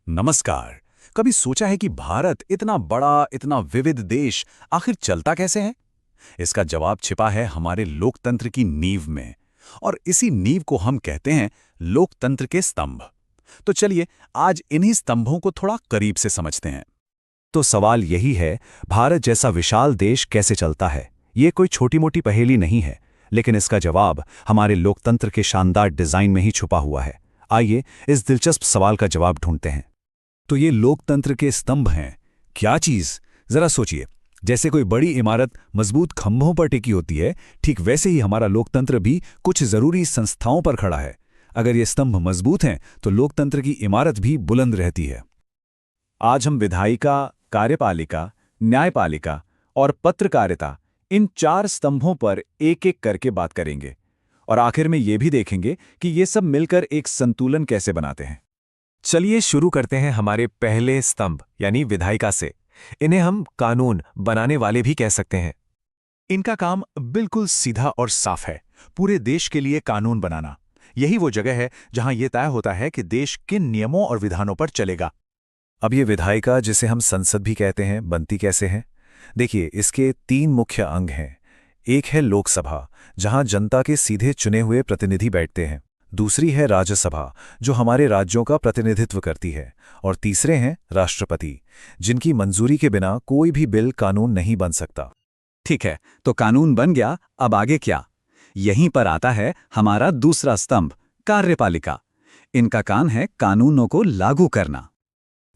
नमस्कार। कभी सोचा है कि भारत इतना बड़ा, इतना विविध देश आखिर चलता कैसे है? इसका जवाब छिपा है हमारे लोकतंत्र की नींव में। और इसी नींव को हम कहते हैं लोकतंत्र के स्तंभ। तो चलिए आज इन्हीं स्तंभों को थोड़ा करीब से समझते हैं। तो सवाल यही है, भारत जैसा विशाल देश कैसे चलता है? ये कोई छोटी-मोटी पहेली नहीं है, लेकिन इसका जवाब हमारे लोकतंत्र के शानदार डिजाइन में ही छुपा हुआ है। आइए इस दिलचस्प सवाल का जवाब ढूंढते हैं। तो ये लोकतंत्र के स्तंभ हैं। क्या चीज? जरा सोचिए। जैसे कोई बड़ी इमारत मजबूत खंभों पर टिकी होती है, ठीक वैसे ही हमारा लोकतंत्र भी कुछ जरूरी संस्थाओं पर खड़ा है। अगर ये स्तंभ मजबूत हैं, तो लोकतंत्र की इमारत भी बुलंद रहती है। आज हम विधायिका, कार्यपालिका, न्यायपालिका और पत्रकारिता, इन 4 स्तंभों पर एक-एक करके बात करेंगे। और आखिर में ये भी देखेंगे कि ये सब मिलकर एक संतुलन कैसे बनाते हैं। चलिए शुरू करते हैं हमारे पहले स्तंभ यानी विधायिका से। इन्हें हम कानून बनाने वाले भी कह सकते हैं। इनका काम बिल्कुल सीधा और साफ है, पूरे देश के लिए कानून बनाना। यही वो जगह है जहां यह तय होता है कि देश किन नियमों और विधानों पर चलेगा। अब ये विधायिका, जिसे हम संसद भी कहते हैं, बनती कैसे है? देखिए, इसके 3 मुख्य अंग हैं। एक है लोकसभा, जहां जनता के सीधे चुने हुए प्रतिनिधि बैठते हैं। दूसरी है राज्यसभा, जो हमारे राज्यों का प्रतिनिधित्व करती है। और तीसरे हैं राष्ट्रपति, जिनकी मंजूरी के बिना कोई भी बिल कानून नहीं बन सकता। ठीक है, तो कानून बन गया, अब आगे क्या? यहीं पर आता है हमारा दूसरा स्तंभ, कार्यपालिका। इनका काम है कानूनों को लागू करना।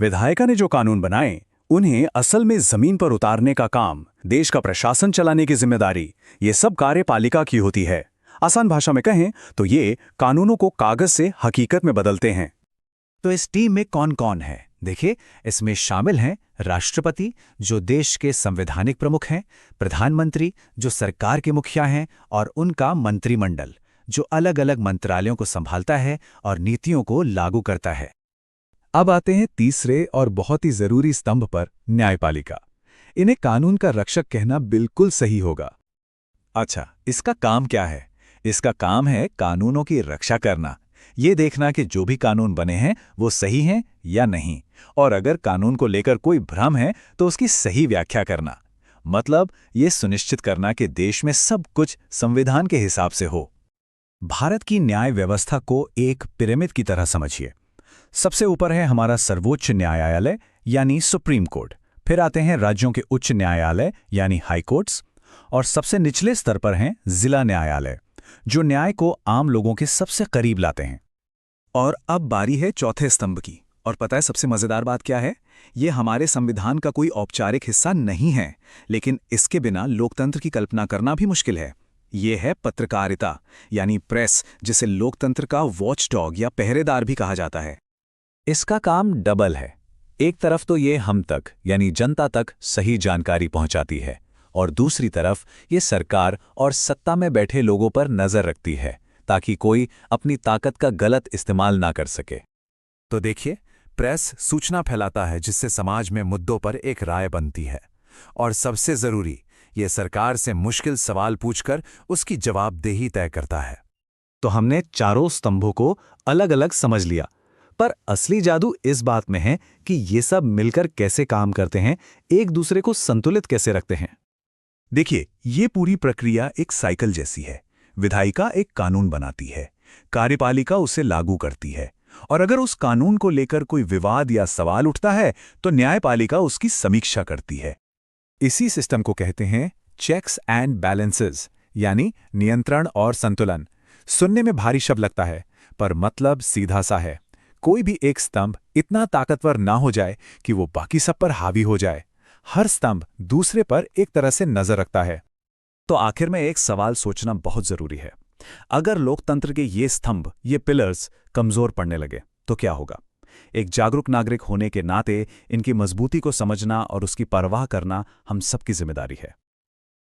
विधायिका ने जो कानून बनाए, उन्हें असल में जमीन पर उतारने का काम, देश का प्रशासन चलाने की जिम्मेदारी, ये सब कार्यपालिका की होती है। आसान भाषा में कहें तो ये कानूनों को कागज से हकीकत में बदलते हैं। तो इस टीम में कौन कौन है? देखिए, इसमें शामिल हैं राष्ट्रपति, जो देश के संवैधानिक प्रमुख हैं, प्रधानमंत्री, जो सरकार के मुखिया हैं, और उनका मंत्रिमंडल, जो अलग अलग मंत्रालयों को संभालता है और नीतियों को लागू करता है। अब आते हैं तीसरे और बहुत ही जरूरी स्तंभ पर, न्यायपालिका। इन्हें कानून का रक्षक कहना बिल्कुल सही होगा। अच्छा, इसका काम क्या है? इसका काम है कानूनों की रक्षा करना, ये देखना कि जो भी कानून बने हैं वो सही हैं या नहीं, और अगर कानून को लेकर कोई भ्रम है तो उसकी सही व्याख्या करना। मतलब ये सुनिश्चित करना कि देश में सब कुछ संविधान के हिसाब से हो। भारत की न्याय व्यवस्था को एक पिरामिड की तरह समझिए। सबसे ऊपर है हमारा सर्वोच्च न्यायालय यानी सुप्रीम कोर्ट, फिर आते हैं राज्यों के उच्च न्यायालय यानी हाई कोर्ट्स, और सबसे निचले स्तर पर हैं जिला न्यायालय, जो न्याय को आम लोगों के सबसे करीब लाते हैं। और अब बारी है चौथे स्तंभ की। और पता है सबसे मजेदार बात क्या है? ये हमारे संविधान का कोई औपचारिक हिस्सा नहीं है, लेकिन इसके बिना लोकतंत्र की कल्पना करना भी मुश्किल है। ये है पत्रकारिता यानी प्रेस, जिसे लोकतंत्र का वॉचडॉग या पहरेदार भी कहा जाता है। इसका काम डबल है। एक तरफ तो ये हम तक यानी जनता तक सही जानकारी पहुंचाती है, और दूसरी तरफ ये सरकार और सत्ता में बैठे लोगों पर नजर रखती है, ताकि कोई अपनी ताकत का गलत इस्तेमाल ना कर सके। तो देखिए, प्रेस सूचना फैलाता है जिससे समाज में मुद्दों पर एक राय बनती है। और सबसे जरूरी, ये सरकार से मुश्किल सवाल पूछकर उसकी जवाबदेही तय करता है। तो हमने चारों स्तंभों को अलग अलग समझ लिया, पर असली जादू इस बात में है कि ये सब मिलकर कैसे काम करते हैं, एक दूसरे को संतुलित कैसे रखते हैं। देखिए, ये पूरी प्रक्रिया एक साइकिल जैसी है। विधायिका एक कानून बनाती है, कार्यपालिका उसे लागू करती है, और अगर उस कानून को लेकर कोई विवाद या सवाल उठता है तो न्यायपालिका उसकी समीक्षा करती है। इसी सिस्टम को कहते हैं चेक्स एंड बैलेंसेस यानी नियंत्रण और संतुलन। सुनने में भारी शब्द लगता है, पर मतलब सीधा सा है। कोई भी एक स्तंभ इतना ताकतवर ना हो जाए कि वो बाकी सब पर हावी हो जाए। हर स्तंभ दूसरे पर एक तरह से नजर रखता है। तो आखिर में एक सवाल सोचना बहुत जरूरी है। अगर लोकतंत्र के ये स्तंभ, ये पिलर्स कमजोर पड़ने लगे तो क्या होगा? एक जागरूक नागरिक होने के नाते इनकी मजबूती को समझना और उसकी परवाह करना हम सबकी जिम्मेदारी है।